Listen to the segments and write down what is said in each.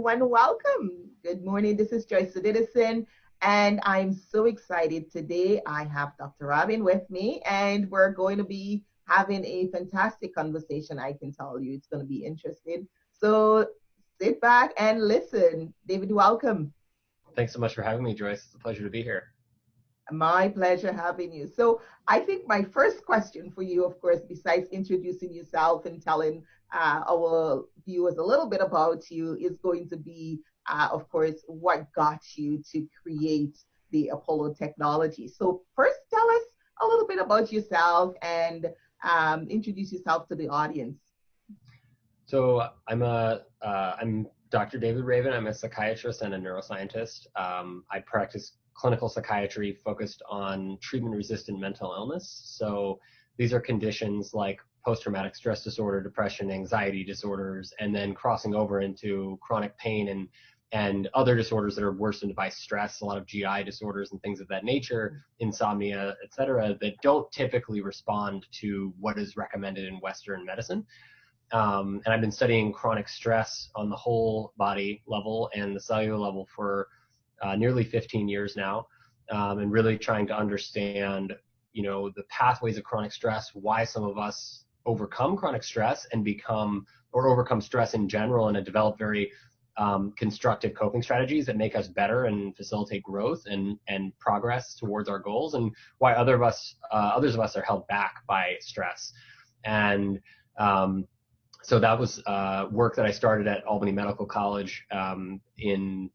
everyone. Welcome. Good morning. This is Joyce Citizen, and I'm so excited today. I have Dr. Rabin with me, and we're going to be having a fantastic conversation. I can tell you it's going to be interesting. So sit back and listen. David, welcome. Thanks so much for having me, Joyce. It's a pleasure to be here. My pleasure having you. So I think my first question for you, of course, besides introducing yourself and telling our viewers a little bit about you, is going to be, of course, what got you to create the Apollo technology. So first, tell us a little bit about yourself and introduce yourself to the audience. So I'm Dr. David Rabin. I'm a psychiatrist and a neuroscientist. I practice clinical psychiatry focused on treatment-resistant mental illness. So these are conditions like post-traumatic stress disorder, depression, anxiety disorders, and then crossing over into chronic pain and other disorders that are worsened by stress, a lot of GI disorders and things of that nature, insomnia, et cetera, that don't typically respond to what is recommended in Western medicine. And I've been studying chronic stress on the whole body level and the cellular level for nearly 15 years now, and really trying to understand, the pathways of chronic stress, why some of us overcome chronic stress and overcome stress in general and develop very constructive coping strategies that make us better and facilitate growth and progress towards our goals, and why others of us are held back by stress. And so that was work that I started at Albany Medical College in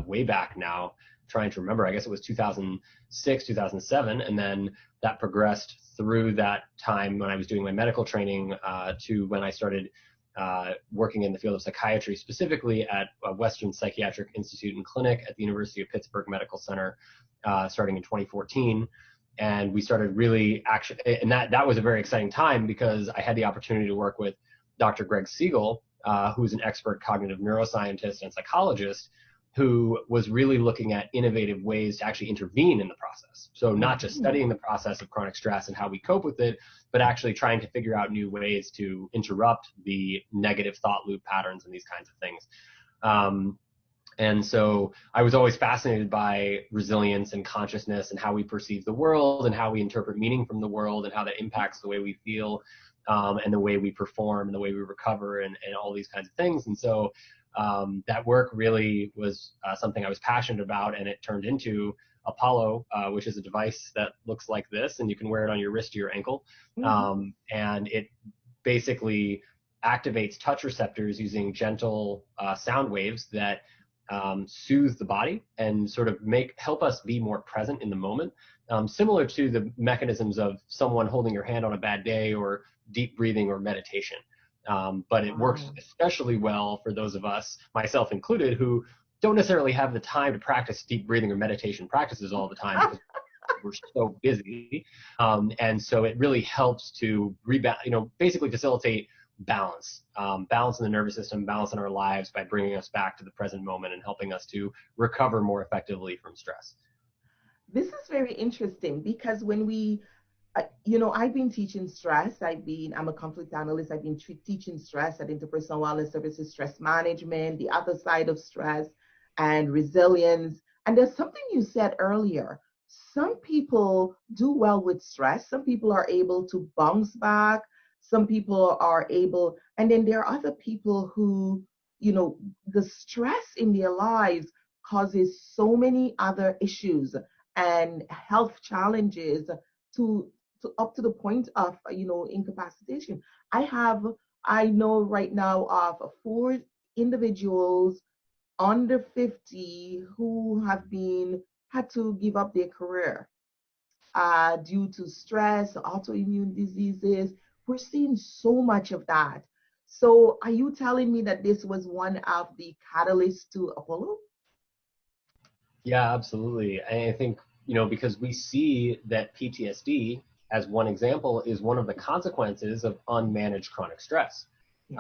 way back now, trying to remember, I guess it was 2006, 2007. And then that progressed through that time when I was doing my medical training to when I started working in the field of psychiatry, specifically at Western Psychiatric Institute and Clinic at the University of Pittsburgh Medical Center, starting in 2014. And we started really and that was a very exciting time because I had the opportunity to work with Dr. Greg Siegel, who's an expert cognitive neuroscientist and psychologist, who was really looking at innovative ways to actually intervene in the process. So not just studying the process of chronic stress and how we cope with it, but actually trying to figure out new ways to interrupt the negative thought loop patterns and these kinds of things. And so I was always fascinated by resilience and consciousness and how we perceive the world and how we interpret meaning from the world and how that impacts the way we feel and the way we perform and the way we recover and all these kinds of things. And so that work really was something I was passionate about, and it turned into Apollo, which is a device that looks like this, and you can wear it on your wrist or your ankle. And it basically activates touch receptors using gentle sound waves that soothe the body and sort of help us be more present in the moment, similar to the mechanisms of someone holding your hand on a bad day or deep breathing or meditation. But it works especially well for those of us, myself included, who don't necessarily have the time to practice deep breathing or meditation practices all the time because we're so busy. And so it really helps to basically facilitate balance in the nervous system, balance in our lives by bringing us back to the present moment and helping us to recover more effectively from stress. This is very interesting because when I've been teaching stress. I'm a conflict analyst. I've been teaching stress at Interpersonal Wellness Services, stress management, the other side of stress, and resilience. And there's something you said earlier. Some people do well with stress. Some people are able to bounce back. Some people are able, and then there are other people who, the stress in their lives causes so many other issues and health challenges to up to the point of, incapacitation. I know right now of 4 individuals under 50 who have had to give up their career due to stress, autoimmune diseases. We're seeing so much of that. So are you telling me that this was one of the catalysts to Apollo? Yeah, absolutely. And I think, because we see that PTSD, as one example, is one of the consequences of unmanaged chronic stress. Yes.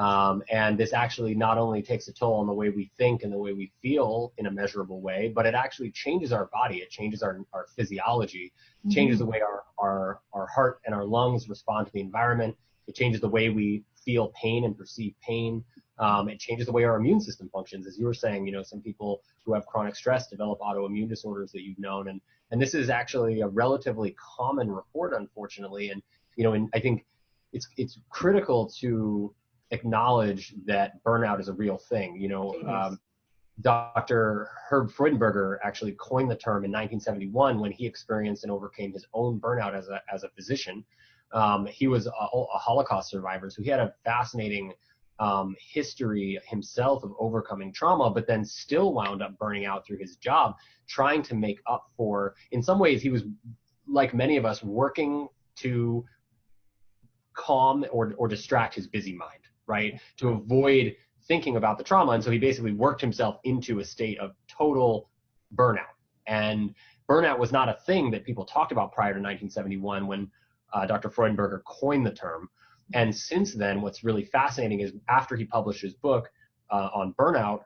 And this actually not only takes a toll on the way we think and the way we feel in a measurable way, but it actually changes our body. It changes our physiology, changes the way our heart and our lungs respond to the environment. It changes the way we feel pain and perceive pain. It changes the way our immune system functions. As you were saying, some people who have chronic stress develop autoimmune disorders that you've known. And this is actually a relatively common report, unfortunately. And I think it's critical to acknowledge that burnout is a real thing. Dr. Herb Freudenberger actually coined the term in 1971 when he experienced and overcame his own burnout as a physician. He was a Holocaust survivor, so he had a fascinating history himself of overcoming trauma, but then still wound up burning out through his job, trying to make up for, in some ways, he was, like many of us, working to calm or distract his busy mind, right? To avoid thinking about the trauma. And so he basically worked himself into a state of total burnout. And burnout was not a thing that people talked about prior to 1971 when Dr. Freudenberger coined the term. And since then, what's really fascinating is after he published his book on burnout,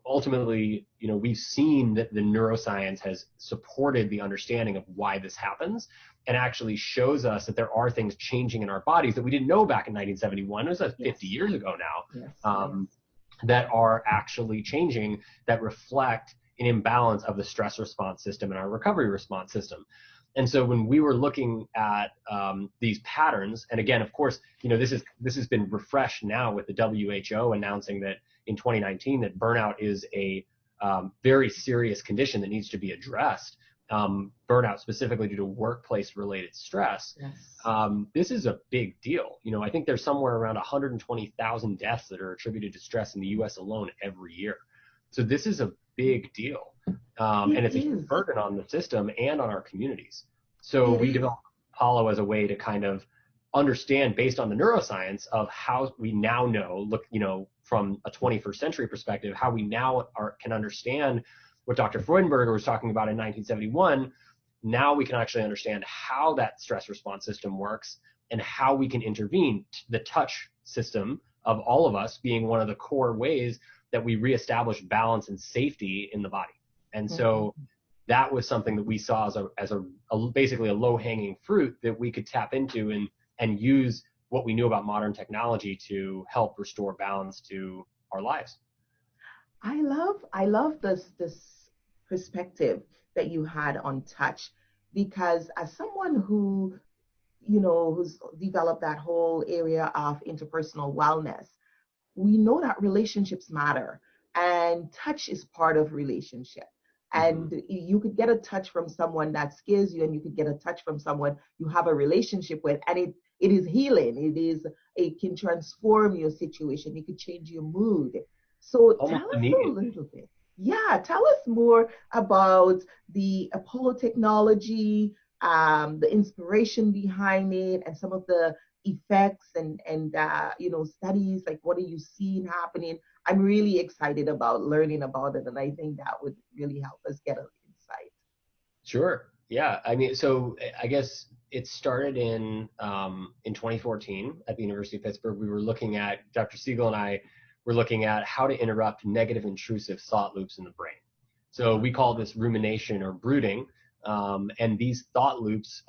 ultimately, we've seen that the neuroscience has supported the understanding of why this happens and actually shows us that there are things changing in our bodies that we didn't know back in 1971. It was 50 years ago now, that are actually changing, that reflect an imbalance of the stress response system and our recovery response system. And so when we were looking at these patterns, and again, of course, this has been refreshed now with the WHO announcing that in 2019 that burnout is a very serious condition that needs to be addressed. Burnout specifically due to workplace-related stress. This is a big deal. I think there's somewhere around 120,000 deaths that are attributed to stress in the U.S. alone every year. So this is a big deal. And it's a huge burden on the system and on our communities. So we developed Apollo as a way to kind of understand, based on the neuroscience of how we now know, from a 21st century perspective, how we now can understand what Dr. Freudenberger was talking about in 1971. Now we can actually understand how that stress response system works and how we can intervene. The touch system of all of us being one of the core ways that we reestablish balance and safety in the body. And so that was something that we saw as basically a low-hanging fruit that we could tap into and use what we knew about modern technology to help restore balance to our lives. I love this perspective that you had on touch, because as someone who's developed that whole area of interpersonal wellness, we know that relationships matter, and touch is part of relationship. And you could get a touch from someone that scares you, and you could get a touch from someone you have a relationship with, and it is healing. It can transform your situation. It could change your mood. So tell us a little bit. Tell us more about the Apollo technology, the inspiration behind it, and some of the effects and studies. Like, what are you seeing happening? I'm really excited about learning about it, and I think that would really help us get an insight. Sure. Yeah. I mean, so I guess it started in 2014 at the University of Pittsburgh. We were looking at, Dr. Siegel and I were looking at how to interrupt negative intrusive thought loops in the brain. So we call this rumination or brooding. And these thought loops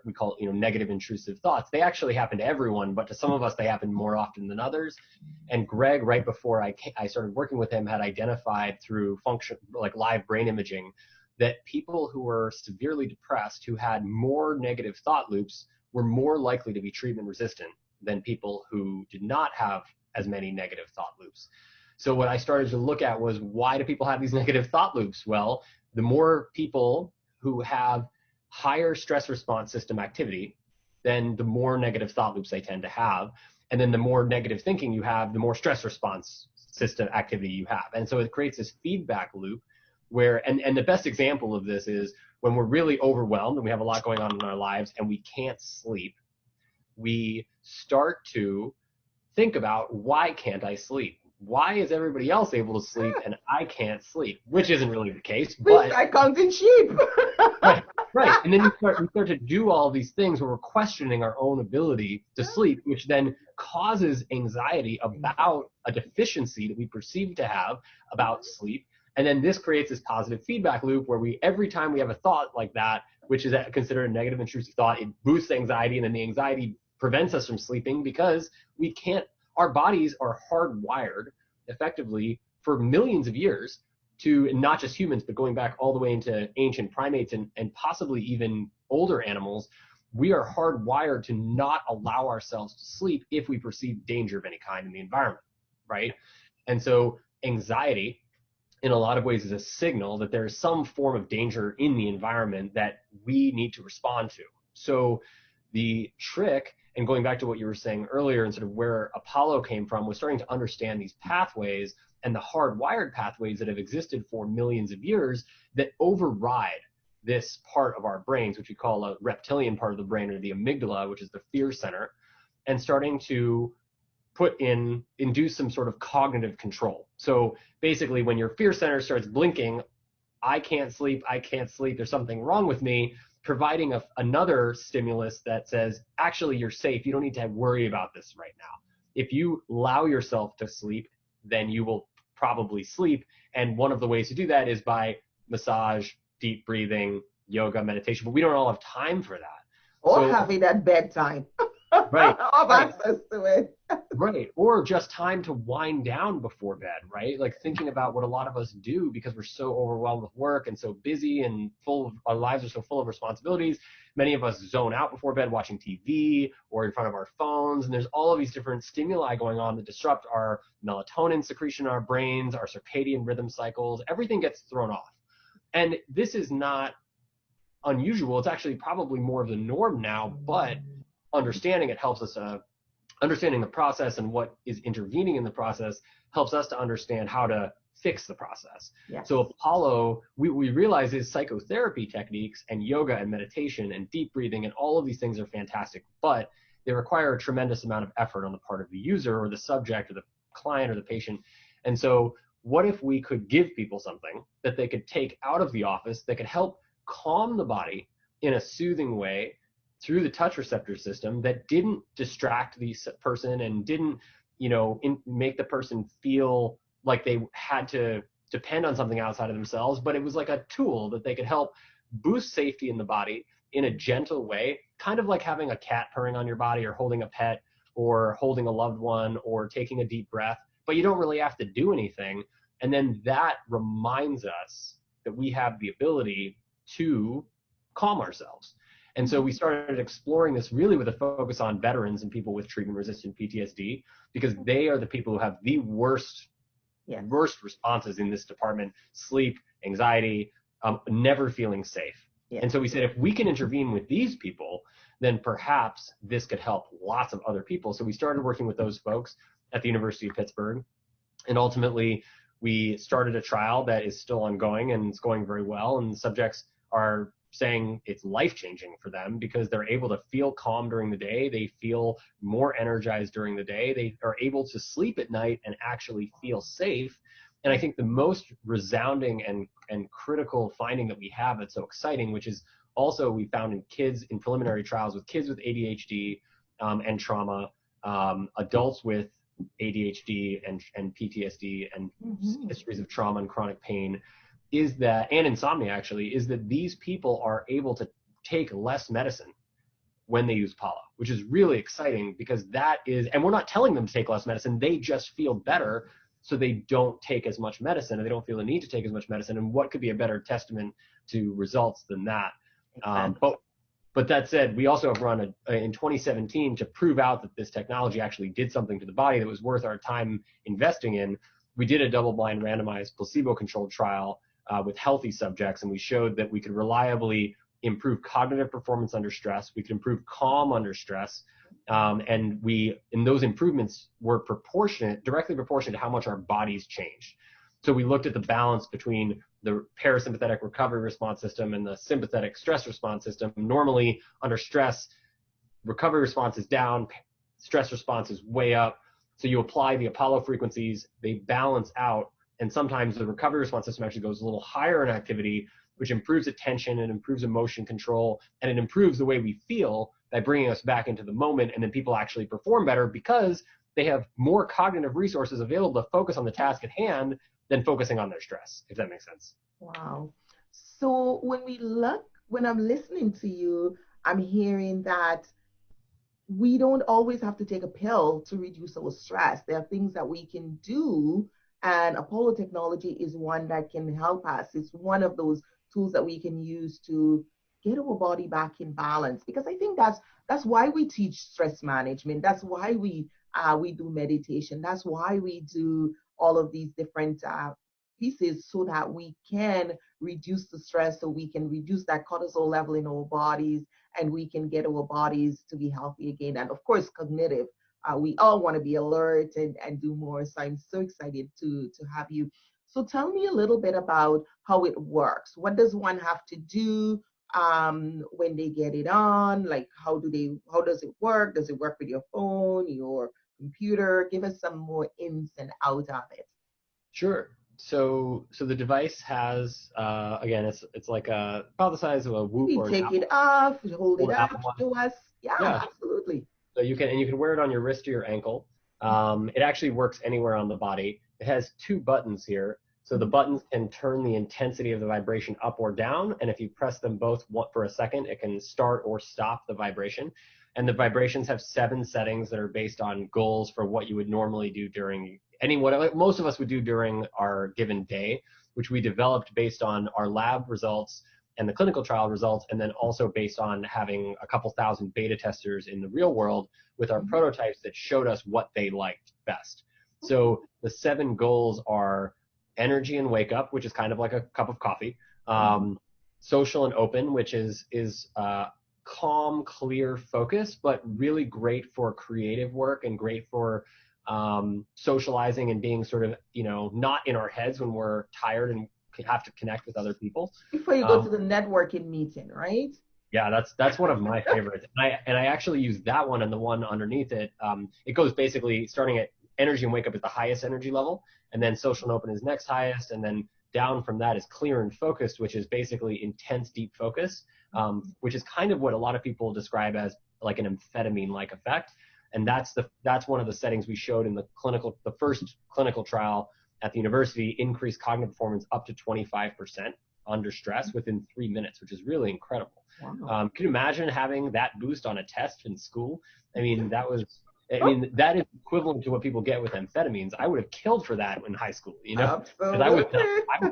we call negative intrusive thoughts, they actually happen to everyone, but to some of us they happen more often than others. And Greg, right before I started working with him, had identified through live brain imaging that people who were severely depressed, who had more negative thought loops, were more likely to be treatment resistant than people who did not have as many negative thought loops. So what I started to look at was, why do people have these negative thought loops? Well, the more people who have higher stress response system activity, then the more negative thought loops they tend to have. And then the more negative thinking you have, the more stress response system activity you have. And so it creates this feedback loop where, and the best example of this is when we're really overwhelmed and we have a lot going on in our lives and we can't sleep, we start to think about, why can't I sleep? Why is everybody else able to sleep and I can't sleep? Which isn't really the case. But I counting sheep. right. And then we start to do all these things where we're questioning our own ability to sleep, which then causes anxiety about a deficiency that we perceive to have about sleep. And then this creates this positive feedback loop where every time we have a thought like that, which is considered a negative intrusive thought, it boosts anxiety, and then the anxiety prevents us from sleeping because we can't our bodies are hardwired effectively for millions of years to, not just humans, but going back all the way into ancient primates and possibly even older animals. We are hardwired to not allow ourselves to sleep if we perceive danger of any kind in the environment, right? And so anxiety, in a lot of ways, is a signal that there is some form of danger in the environment that we need to respond to. So the trick, and going back to what you were saying earlier and sort of where Apollo came from, was starting to understand these pathways and the hardwired pathways that have existed for millions of years that override this part of our brains, which we call a reptilian part of the brain, or the amygdala, which is the fear center, and starting to induce some sort of cognitive control. So basically, when your fear center starts blinking, I can't sleep, there's something wrong with me, providing another stimulus that says, actually, you're safe, you don't need to worry about this right now. If you allow yourself to sleep, then you will probably sleep. And one of the ways to do that is by massage, deep breathing, yoga, meditation, but we don't all have time for that. Or having that bedtime. Right. Have access to it. Right. Or just time to wind down before bed, right? Like thinking about what a lot of us do because we're so overwhelmed with work and so busy and our lives are so full of responsibilities. Many of us zone out before bed watching TV or in front of our phones. And there's all of these different stimuli going on that disrupt our melatonin secretion in our brains, our circadian rhythm cycles. Everything gets thrown off. And this is not unusual. It's actually probably more of the norm now, but understanding it helps us, understanding the process and what is intervening in the process helps us to understand how to fix the process. Yes. So Apollo, we realize is psychotherapy techniques and yoga and meditation and deep breathing and all of these things are fantastic, but they require a tremendous amount of effort on the part of the user or the subject or the client or the patient. And so what if we could give people something that they could take out of the office that could help calm the body in a soothing way through the touch receptor system that didn't distract the person and didn't, make the person feel like they had to depend on something outside of themselves, but it was like a tool that they could help boost safety in the body in a gentle way, kind of like having a cat purring on your body or holding a pet or holding a loved one or taking a deep breath, but you don't really have to do anything. And then that reminds us that we have the ability to calm ourselves. And so we started exploring this really with a focus on veterans and people with treatment-resistant PTSD, because they are the people who have the worst responses in this department: sleep, anxiety, never feeling safe. Yeah. And so we said, if we can intervene with these people, then perhaps this could help lots of other people. So we started working with those folks at the University of Pittsburgh. And ultimately, we started a trial that is still ongoing and it's going very well. And the subjects are saying it's life-changing for them because they're able to feel calm during the day. They feel more energized during the day. They are able to sleep at night and actually feel safe. And I think the most resounding and critical finding that we have that's so exciting, which is also we found in kids in preliminary trials with kids with ADHD and trauma, adults with ADHD and PTSD and histories of trauma and chronic pain, is that, and insomnia actually, is that these people are able to take less medicine when they use Apollo, which is really exciting because that is, and we're not telling them to take less medicine, they just feel better so they don't take as much medicine and they don't feel the need to take as much medicine. And what could be a better testament to results than that? But that said, we also have run in 2017 to prove out that this technology actually did something to the body that was worth our time investing in. We did a double-blind randomized placebo-controlled trial with healthy subjects, and we showed that we could reliably improve cognitive performance under stress. We could improve calm under stress, and those improvements were directly proportionate to how much our bodies changed. So we looked at the balance between the parasympathetic recovery response system and the sympathetic stress response system. Normally, under stress, recovery response is down, stress response is way up. So you apply the Apollo frequencies, they balance out, and sometimes the recovery response system actually goes a little higher in activity, which improves attention and improves emotion control, and it improves the way we feel by bringing us back into the moment, and then people actually perform better because they have more cognitive resources available to focus on the task at hand than focusing on their stress, if that makes sense. Wow. So when I'm listening to you, I'm hearing that we don't always have to take a pill to reduce our stress. There are things that we can do, and Apollo technology is one that can help us. It's one of those tools that we can use to get our body back in balance. Because I think that's why we teach stress management. That's why we do meditation. That's why we do all of these different pieces, so that we can reduce the stress, so we can reduce that cortisol level in our bodies, and we can get our bodies to be healthy again. And of course, cognitive. We all want to be alert and do more. So I'm so excited to have you. So tell me a little bit about how it works. What does one have to do when they get it on? Like, how does it work? Does it work with your phone, your computer? Give us some more ins and outs of it. Sure. So the device has again, it's like about the size of a Whoop We or an take Apple it off, hold it or up Apple Watch. to us. Yeah, Yeah. absolutely. So you can wear it on your wrist or your ankle. It actually works anywhere on the body. It has two buttons here. So the buttons can turn the intensity of the vibration up or down, and if you press them both for a second, it can start or stop the vibration. And the vibrations have 7 settings that are based on goals for what you would normally do during what most of us would do during our given day, which we developed based on our lab results and the clinical trial results, and then also based on having a couple thousand beta testers in the real world with our prototypes that showed us what they liked best. So the 7 goals are energy and wake up, which is kind of like a cup of coffee. Social and open, which is calm, clear focus, but really great for creative work and great for socializing and being sort of, not in our heads when we're tired and have to connect with other people. Before you go to the networking meeting, right? Yeah, that's one of my favorites. And I actually use that one and the one underneath it. It goes basically starting at energy and wake up is the highest energy level, and then social and open is next highest, and then down from that is clear and focused, which is basically intense, deep focus, which is kind of what a lot of people describe as like an amphetamine-like effect. And that's one of the settings we showed in the first clinical trial at the university, increased cognitive performance up to 25% under stress within 3 minutes, which is really incredible. Wow. Can you imagine having that boost on a test in school? I mean, that is equivalent to what people get with amphetamines. I would have killed for that in high school, because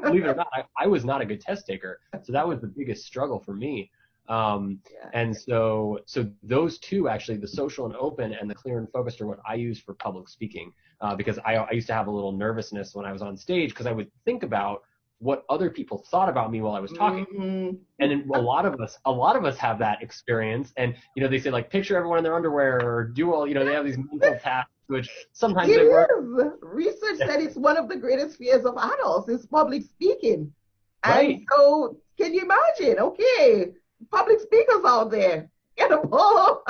believe it or not, I was not a good test taker. So that was the biggest struggle for me. And so those two, actually, the social and open and the clear and focused, are what I use for public speaking, because I used to have a little nervousness when I was on stage, because I would think about what other people thought about me while I was talking. And then a lot of us have that experience. And, they say, like, picture everyone in their underwear, or do all, they have these mental tasks, which sometimes they work. Research said it's one of the greatest fears of adults is public speaking. Right. And so can you imagine? Okay, public speakers out there, get Apollo.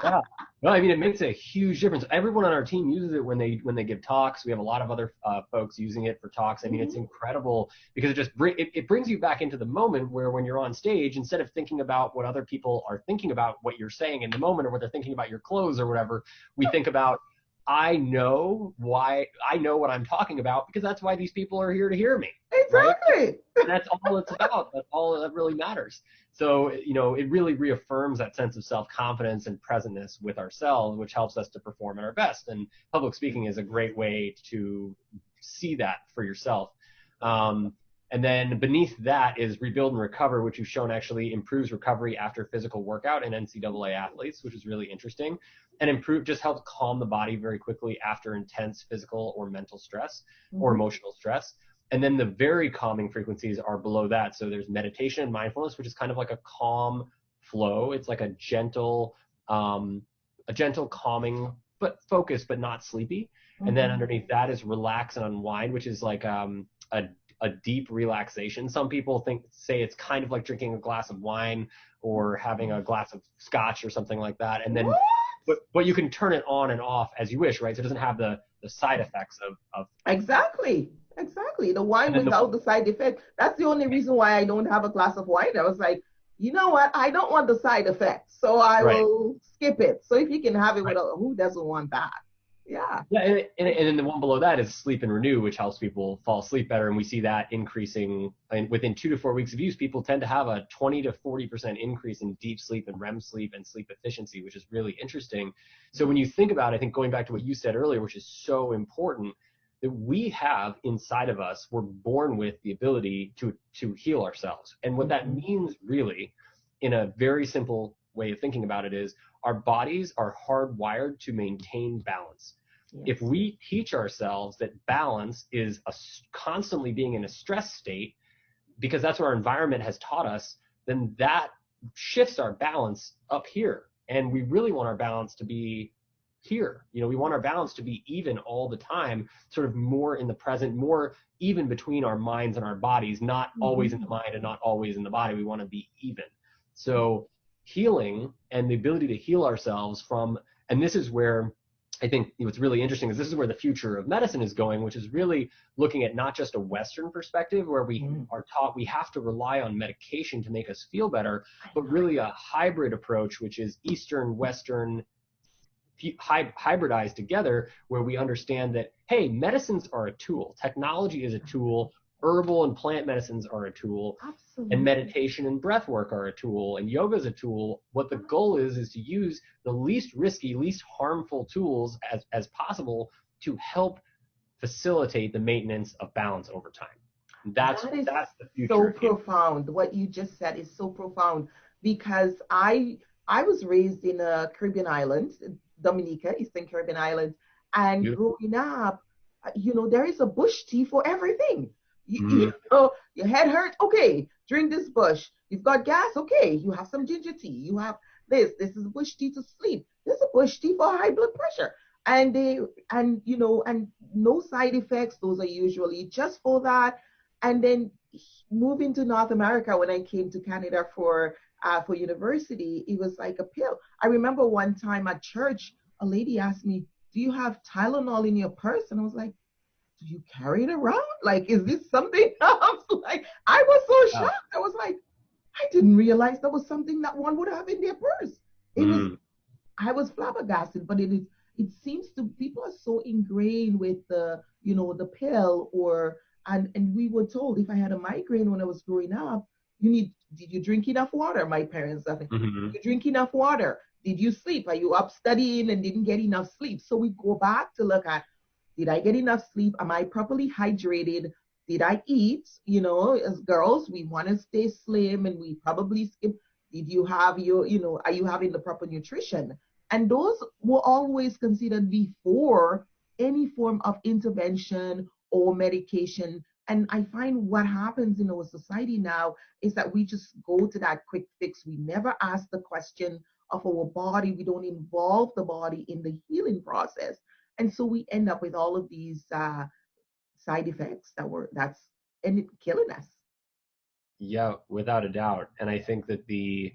Yeah. Well, I mean, it makes a huge difference. Everyone on our team uses it when they give talks. We have a lot of other folks using it for talks. I mean, it's incredible, because it brings you back into the moment, where when you're on stage, instead of thinking about what other people are thinking about what you're saying in the moment, or what they're thinking about your clothes or whatever, we think about, I know what I'm talking about, because that's why these people are here to hear me. Exactly. Right? And that's all it's about. That's all that really matters. So, it really reaffirms that sense of self-confidence and presentness with ourselves, which helps us to perform at our best. And public speaking is a great way to see that for yourself. And then beneath that is rebuild and recover, which you've shown actually improves recovery after physical workout in NCAA athletes, which is really interesting. And just helps calm the body very quickly after intense physical or mental stress or emotional stress. And then the very calming frequencies are below that. So there's meditation and mindfulness, which is kind of like a calm flow. It's like a gentle calming, but focused, but not sleepy. And then underneath that is relax and unwind, which is like a deep relaxation. Some people say it's kind of like drinking a glass of wine or having a glass of scotch or something like that. And then, but you can turn it on and off as you wish, right? So it doesn't have the side effects of Exactly. The wine without the side effect. That's the only reason why I don't have a glass of wine. I was like, you know what? I don't want the side effects, so I will skip it. So if you can have it without, who doesn't want that? Yeah. Yeah, and then the one below that is sleep and renew, which helps people fall asleep better. And we see that increasing within 2 to 4 weeks of use. People tend to have a 20 to 40% increase in deep sleep and REM sleep and sleep efficiency, which is really interesting. So when you think about it, I think going back to what you said earlier, which is so important, that we have inside of us, we're born with the ability to heal ourselves. And what that means really, in a very simple way of thinking about it, is our bodies are hardwired to maintain balance. Yes. If we teach ourselves that balance is constantly being in a stress state, because that's what our environment has taught us, then that shifts our balance up here. And we really want our balance to be here. You know, we want our balance to be even all the time, sort of more in the present, more even between our minds and our bodies, not always in the mind and not always in the body. We want to be even. So healing and the ability to heal ourselves from, and this is where I think what's really interesting is this is where the future of medicine is going, which is really looking at not just a Western perspective where we are taught we have to rely on medication to make us feel better, but really a hybrid approach, which is Eastern, Western, hybridized together, where we understand that, hey, medicines are a tool, technology is a tool, herbal and plant medicines are a tool. Absolutely. And meditation and breath work are a tool, and yoga is a tool. What the goal is to use the least risky, least harmful tools as possible to help facilitate the maintenance of balance over time. That's the future. So profound. What you just said is so profound, because I was raised in a Caribbean island, Dominica, Eastern Caribbean islands, and growing up, you know, there is a bush tea for everything. You know, your head hurts, okay, drink this bush. You've got gas, okay, you have some ginger tea. You have this is bush tea to sleep. There's a bush tea for high blood pressure. And you know, and no side effects. Those are usually just for that. And then moving to North America, when I came to Canada for university, it was like a pill. I remember one time at church, a lady asked me, "Do you have Tylenol in your purse?" And I was like, "Do you carry it around? Like, is this something else?" Like, I was so shocked. I was like, I didn't realize that was something that one would have in their purse. I was flabbergasted, but it seems to, people are so ingrained with the, you know, the pill, or, and we were told, if I had a migraine when I was growing up, did you drink enough water? My parents, did you drink enough water? Did you sleep? Are you up studying and didn't get enough sleep? So we go back to look at, did I get enough sleep? Am I properly hydrated? Did I eat? You know, as girls, we want to stay slim and we probably skip. Did you have your, you know, are you having the proper nutrition? And those were always considered before any form of intervention or medication. And I find what happens in our society now is that we just go to that quick fix. We never ask the question of our body. We don't involve the body in the healing process. And so we end up with all of these side effects that's killing us. Yeah, without a doubt. And I think that the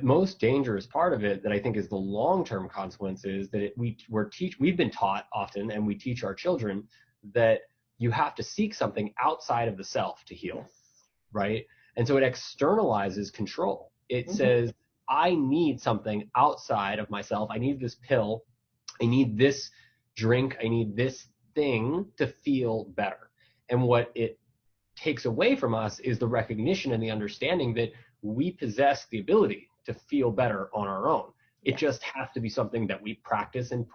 most dangerous part of it, that I think is the long-term consequences, that we've been taught often, and we teach our children, that you have to seek something outside of the self to heal, right? And so it externalizes control. It says, I need something outside of myself. I need this pill. I need this drink. I need this thing to feel better. And what it takes away from us is the recognition and the understanding that we possess the ability to feel better on our own. It just has to be something that we practice and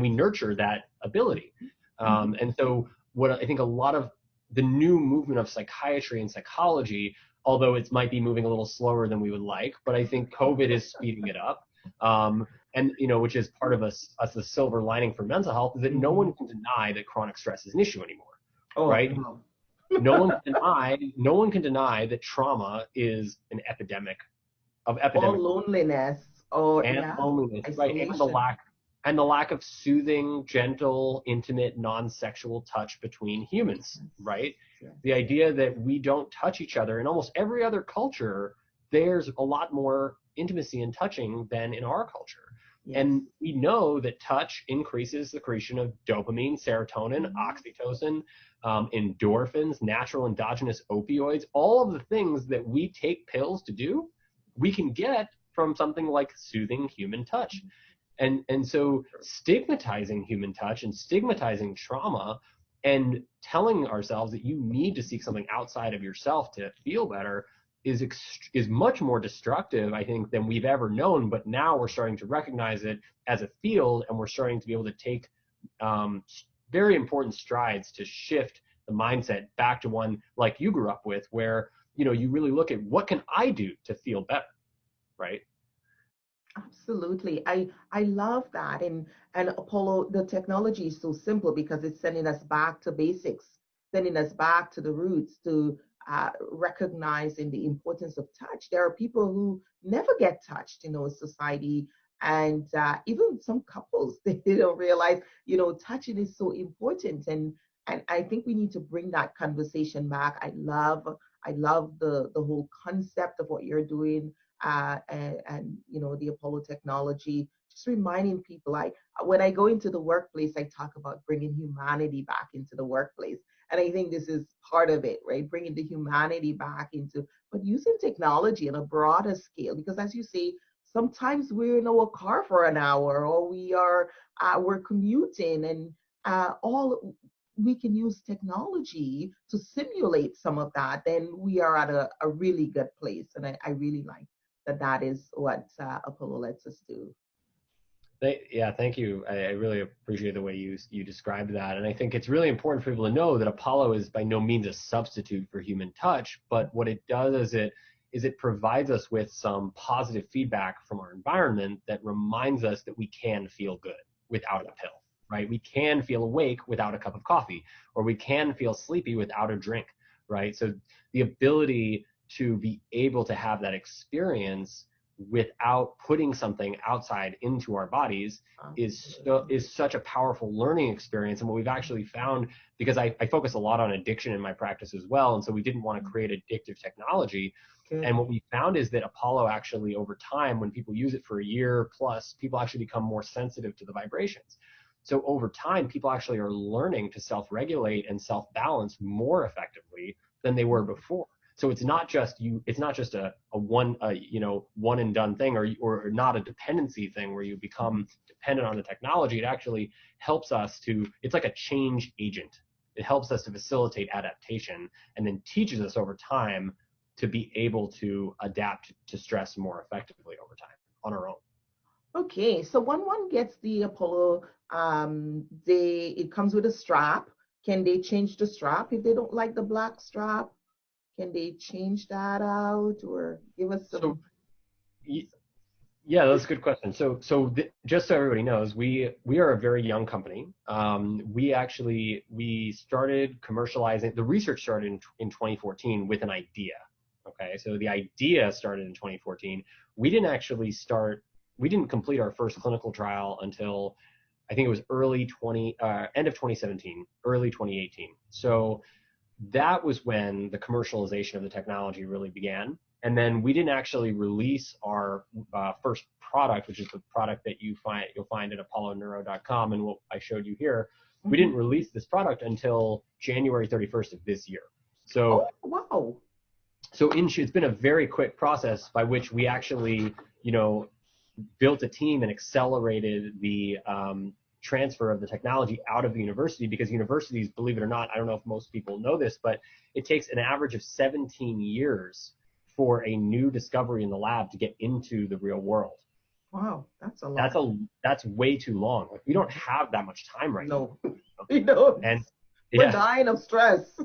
we nurture that ability. And so what I think a lot of the new movement of psychiatry and psychology, although it might be moving a little slower than we would like, but I think COVID is speeding it up. And, you know, which is part of us the silver lining for mental health, is that no one can deny that chronic stress is an issue anymore, right? No one can deny that trauma is an epidemic of epidemic. Or loneliness, loneliness, right? And the lack of soothing, gentle, intimate, non-sexual touch between humans, right? The idea that we don't touch each other. In almost every other culture, there's a lot more intimacy and touching than in our culture. And we know that touch increases the secretion of dopamine, serotonin, oxytocin, endorphins, natural endogenous opioids. All of the things that we take pills to do, we can get from something like soothing human touch. And so stigmatizing human touch and stigmatizing trauma and telling ourselves that you need to seek something outside of yourself to feel better is much more destructive, I think, than we've ever known. But now we're starting to recognize it as a field, and we're starting to be able to take very important strides to shift the mindset back to one like you grew up with, where you really look at what can I do to feel better, right? Absolutely. I love that. And Apollo, the technology is so simple because it's sending us back to basics, sending us back to the roots, to recognizing the importance of touch. There are people who never get touched, in society, and even some couples, they don't realize, touching is so important. And I think we need to bring that conversation back. I love the whole concept of what you're doing, and the Apollo technology, just reminding people. When I go into the workplace, I talk about bringing humanity back into the workplace, and I think this is part of it, right? Bringing the humanity back into, but using technology on a broader scale, because as you say, sometimes we're in our car for an hour, or we're commuting, and all we can use technology to simulate some of that, then we are at a really good place. And I really like that is what Apollo lets us do. Yeah, thank you. I really appreciate the way you described that. And I think it's really important for people to know that Apollo is by no means a substitute for human touch, but what it does is it provides us with some positive feedback from our environment that reminds us that we can feel good without a pill, right? We can feel awake without a cup of coffee, or we can feel sleepy without a drink, right? So the ability to be able to have that experience without putting something outside into our bodies is such a powerful learning experience. And what we've actually found, because I focus a lot on addiction in my practice as well, and so we didn't want to create addictive technology. Good. And what we found is that Apollo actually, over time, when people use it for a year plus, people actually become more sensitive to the vibrations. So over time, people actually are learning to self-regulate and self-balance more effectively than they were before. So it's not just a one and done thing, or not a dependency thing where you become dependent on the technology. It actually helps us it's like a change agent. It helps us to facilitate adaptation, and then teaches us over time to be able to adapt to stress more effectively over time on our own. Okay, so when one gets the Apollo, it comes with a strap. Can they change the strap if they don't like the black strap? Can they change that out, or give us some? So, yeah, that's a good question. Just so everybody knows, we are a very young company. We started commercializing. The research started in 2014 with an idea. Okay, so the idea started in 2014. We didn't complete our first clinical trial until I think it was end of 2017, early 2018. So that was when the commercialization of the technology really began. And then we didn't actually release our first product, which is the product that you'll find at apolloneuro.com, and what I showed you here. Mm-hmm. We didn't release this product until January 31st of this year. So, oh, wow. So it's been a very quick process by which we actually, built a team and accelerated the transfer of the technology out of the university, because universities, believe it or not, I don't know if most people know this, but it takes an average of 17 years for a new discovery in the lab to get into the real world. Wow, that's a lot. That's way too long. Like, we don't have that much time right now. No, we don't. And we're dying of stress.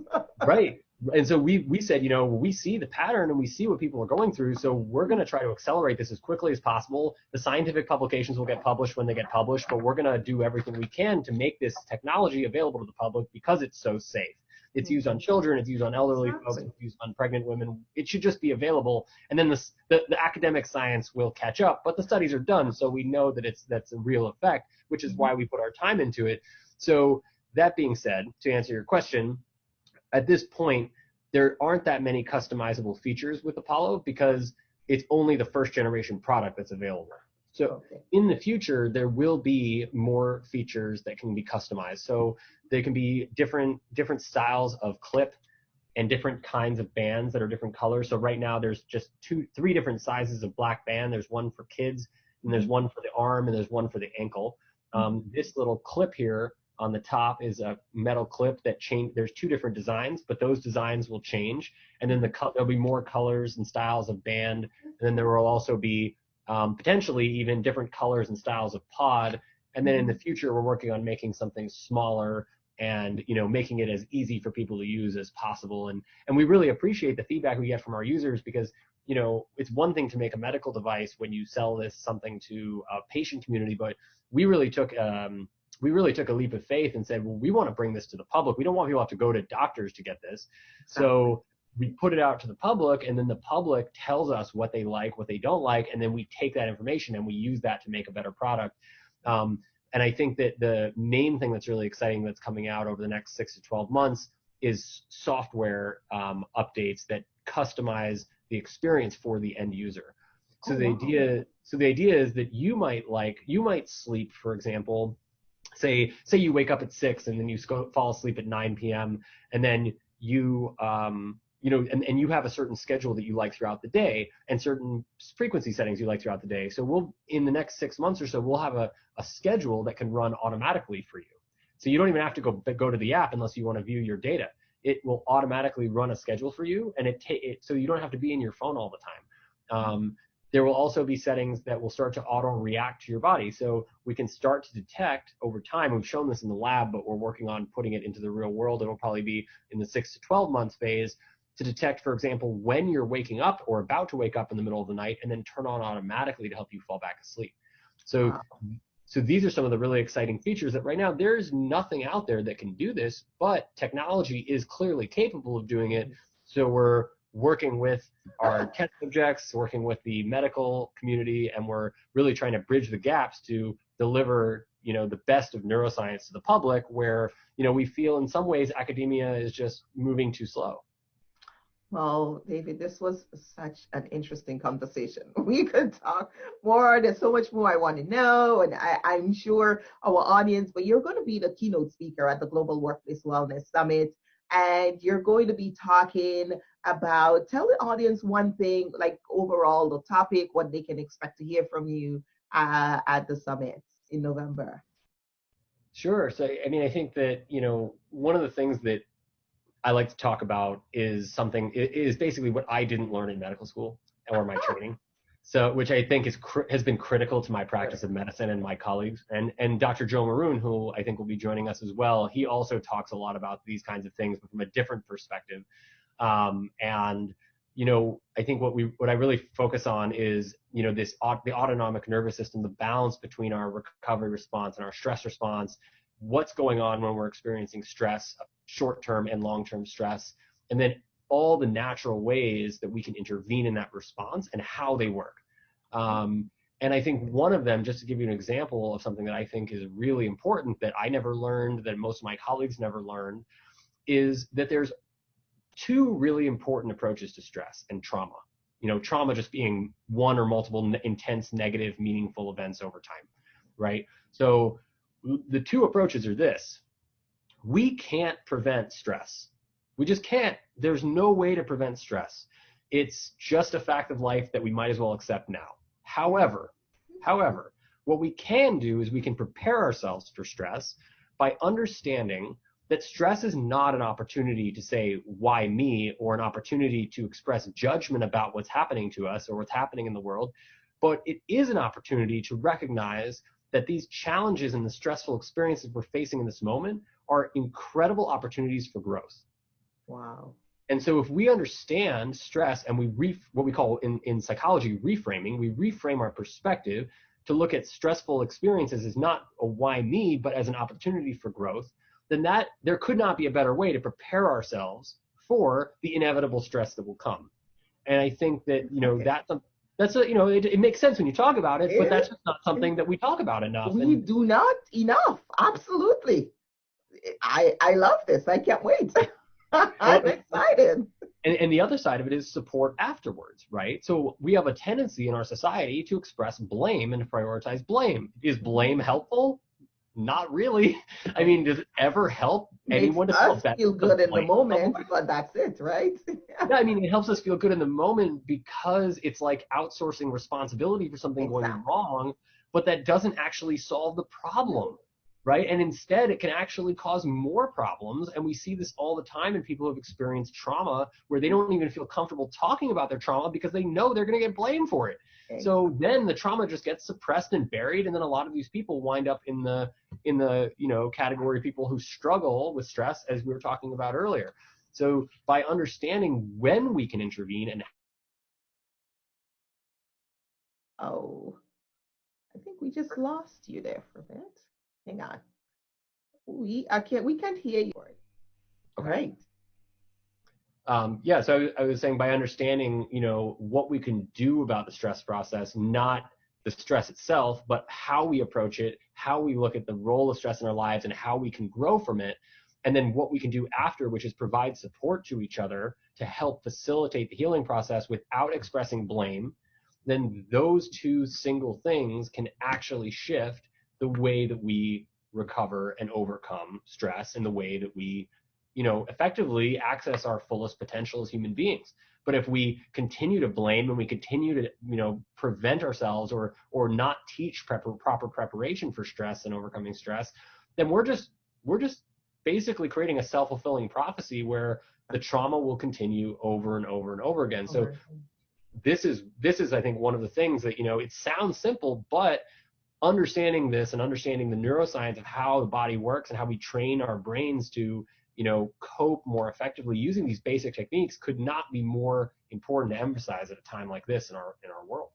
Right. And so we said, we see the pattern and we see what people are going through, so we're going to try to accelerate this as quickly as possible. The scientific publications will get published when they get published, but we're going to do everything we can to make this technology available to the public because it's so safe. It's used on children, it's used on elderly folks, it's used on pregnant women. It should just be available. And then the academic science will catch up, but the studies are done, so we know that that's a real effect, which is why we put our time into it. So that being said, to answer your question, at this point, there aren't that many customizable features with Apollo because it's only the first generation product that's available. So in the future, there will be more features that can be customized. So there can be different styles of clip and different kinds of bands that are different colors. So right now there's just three different sizes of black band. There's one for kids, and there's one for the arm, and there's one for the ankle. This little clip here on the top is a metal clip that there's two different designs, but those designs will change. And then there'll be more colors and styles of band. And then there will also be potentially even different colors and styles of pod. And then in the future, we're working on making something smaller and, making it as easy for people to use as possible. And we really appreciate the feedback we get from our users because, it's one thing to make a medical device when you sell something to a patient community, but we really took a leap of faith and said, well, we want to bring this to the public. We don't want people to have to go to doctors to get this. So we put it out to the public, and then the public tells us what they like, what they don't like, and then we take that information and we use that to make a better product. And I think that the main thing that's really exciting that's coming out over the next 6 to 12 months is software updates that customize the experience for the end user. So the idea is that you might sleep, for example, say you wake up at 6 and then you fall asleep at 9 p.m. and then you and you have a certain schedule that you like throughout the day and certain frequency settings you like throughout the day. So in the next 6 months or so, we'll have a schedule that can run automatically for you. So you don't even have to go to the app unless you want to view your data. It will automatically run a schedule for you, and so you don't have to be in your phone all the time. There will also be settings that will start to auto-react to your body. So we can start to detect over time. We've shown this in the lab, but we're working on putting it into the real world. It'll probably be in the 6 to 12 month phase to detect, for example, when you're waking up or about to wake up in the middle of the night, and then turn on automatically to help you fall back asleep. So these are some of the really exciting features that right now there's nothing out there that can do this, but technology is clearly capable of doing it. So we're working with our test subjects, working with the medical community, and we're really trying to bridge the gaps to deliver, the best of neuroscience to the public, where, we feel in some ways academia is just moving too slow. Well, David, this was such an interesting conversation. We could talk more. There's so much more I want to know, and I'm sure our audience, but you're going to be the keynote speaker at the Global Workplace Wellness Summit, and you're going to be talking about, tell the audience one thing, like overall the topic, what they can expect to hear from you at the summit in November. Sure. So, I think that, one of the things that I like to talk about is basically what I didn't learn in medical school or my training. So, which I think has been critical to my practice of medicine and my colleagues. And Dr. Joe Maroon, who I think will be joining us as well, he also talks a lot about these kinds of things, but from a different perspective. And I think what I really focus on is, the autonomic nervous system, the balance between our recovery response and our stress response, what's going on when we're experiencing stress, short-term and long-term stress, and then all the natural ways that we can intervene in that response and how they work. And I think one of them, just to give you an example of something that I think is really important that I never learned, that most of my colleagues never learned, is that there's two really important approaches to stress and trauma. Trauma just being one or multiple intense, negative, meaningful events over time, right? So the two approaches are this. We can't prevent stress. We just can't. There's no way to prevent stress. It's just a fact of life that we might as well accept now. However, what we can do is we can prepare ourselves for stress by understanding that stress is not an opportunity to say, why me, or an opportunity to express judgment about what's happening to us or what's happening in the world, but it is an opportunity to recognize that these challenges and the stressful experiences we're facing in this moment are incredible opportunities for growth. Wow. And so if we understand stress and what we call in psychology reframing, we reframe our perspective to look at stressful experiences as not a why me, but as an opportunity for growth, then there could not be a better way to prepare ourselves for the inevitable stress that will come. And I think that, it makes sense when you talk about it, but that's just not something that we talk about enough. We do not enough. Absolutely. I love this. I can't wait. I'm excited. And the other side of it is support afterwards, right? So we have a tendency in our society to express blame and to prioritize blame. Is blame helpful? not really. I mean, does it ever help Makes anyone to feel us better feel to good in the blame moment, someone? but that's it, right? Yeah, I mean, it helps us feel good in the moment because it's like outsourcing responsibility for something going Exactly. wrong, but that doesn't actually solve the problem, right? And instead, it can actually cause more problems. And we see this all the time in people who have experienced trauma where they don't even feel comfortable talking about their trauma because they know they're going to get blamed for it. So Exactly. then the trauma just gets suppressed and buried, and then a lot of these people wind up in the category of people who struggle with stress, as we were talking about earlier. So by understanding when we can intervene and Oh, I think we just lost you there for a bit. Hang on. We can't hear you. All okay. right. Yeah, so I was saying by understanding, what we can do about the stress process, not the stress itself, but how we approach it, how we look at the role of stress in our lives and how we can grow from it, and then what we can do after, which is provide support to each other to help facilitate the healing process without expressing blame, then those two single things can actually shift the way that we recover and overcome stress and the way that we effectively access our fullest potential as human beings. But if we continue to blame and we continue to, prevent ourselves or not teach proper preparation for stress and overcoming stress, then we're just basically creating a self-fulfilling prophecy where the trauma will continue over and over and over again. So Over. this is I think one of the things that it sounds simple, but understanding this and understanding the neuroscience of how the body works and how we train our brains to cope more effectively using these basic techniques could not be more important to emphasize at a time like this in our world.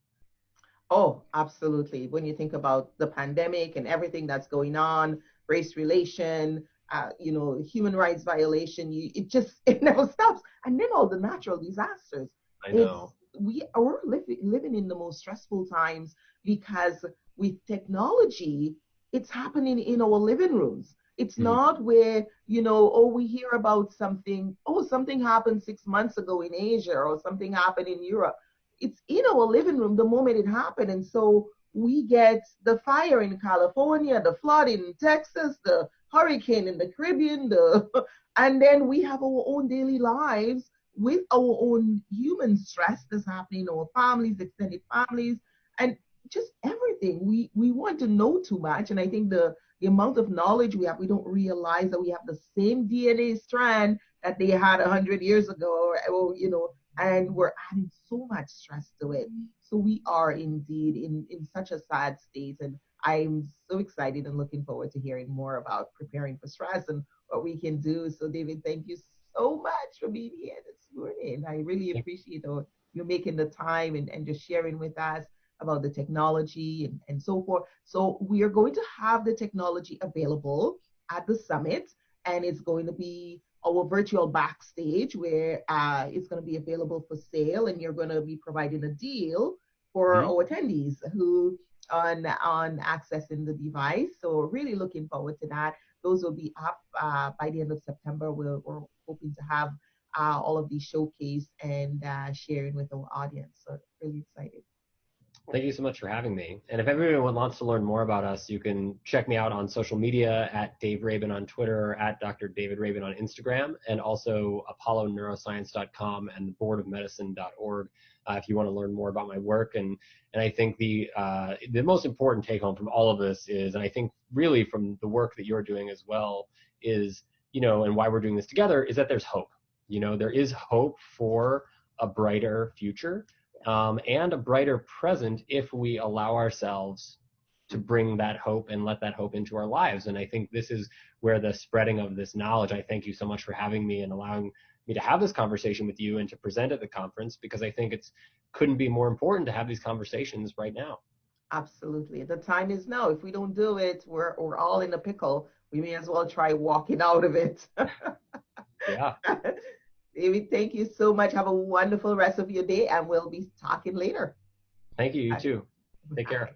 Oh, absolutely. When you think about the pandemic and everything that's going on, race relation, human rights violation, it never stops. And then all the natural disasters. I It's know. we're living in the most stressful times because with technology, it's happening in our living rooms. It's Mhm. not where, oh, we hear about something, oh, something happened 6 months ago in Asia or something happened in Europe. It's in our living room the moment it happened. And so we get the fire in California, the flood in Texas, the hurricane in the Caribbean, and then we have our own daily lives with our own human stress that's happening in our families, extended families, and just everything. We want to know too much. And I think the amount of knowledge we have, we don't realize that we have the same DNA strand that they had 100 years ago, and we're adding so much stress to it. So we are indeed in such a sad state. And I'm so excited and looking forward to hearing more about preparing for stress and what we can do. So, David, thank you so much for being here this morning. I really appreciate you making the time and just sharing with us about the technology and so forth. So, we are going to have the technology available at the summit, and it's going to be our virtual backstage where it's going to be available for sale, and you're going to be providing a deal for Mhm. our attendees who on accessing the device. So really looking forward to that. Those will be up by the end of September. We're hoping to have all of these showcased and sharing with our audience. So really excited. Thank you so much for having me. And if everyone wants to learn more about us, you can check me out on social media at Dave Rabin on Twitter, at Dr. David Rabin on Instagram, and also apolloneuroscience.com and boardofmedicine.org if you want to learn more about my work. And I think the most important take home from all of this is, and I think really from the work that you're doing as well, is, and why we're doing this together, is that there's hope. There is hope for a brighter future and a brighter present if we allow ourselves to bring that hope and let that hope into our lives. And I think this is where the spreading of this knowledge, I thank you so much for having me and allowing me to have this conversation with you and to present at the conference, because I think it's couldn't be more important to have these conversations right now. Absolutely. The time is now. If we don't do it, we're all in a pickle. We may as well try walking out of it. Yeah. David, thank you so much. Have a wonderful rest of your day, and we'll be talking later. Thank you. You Bye. too. Take care. Bye.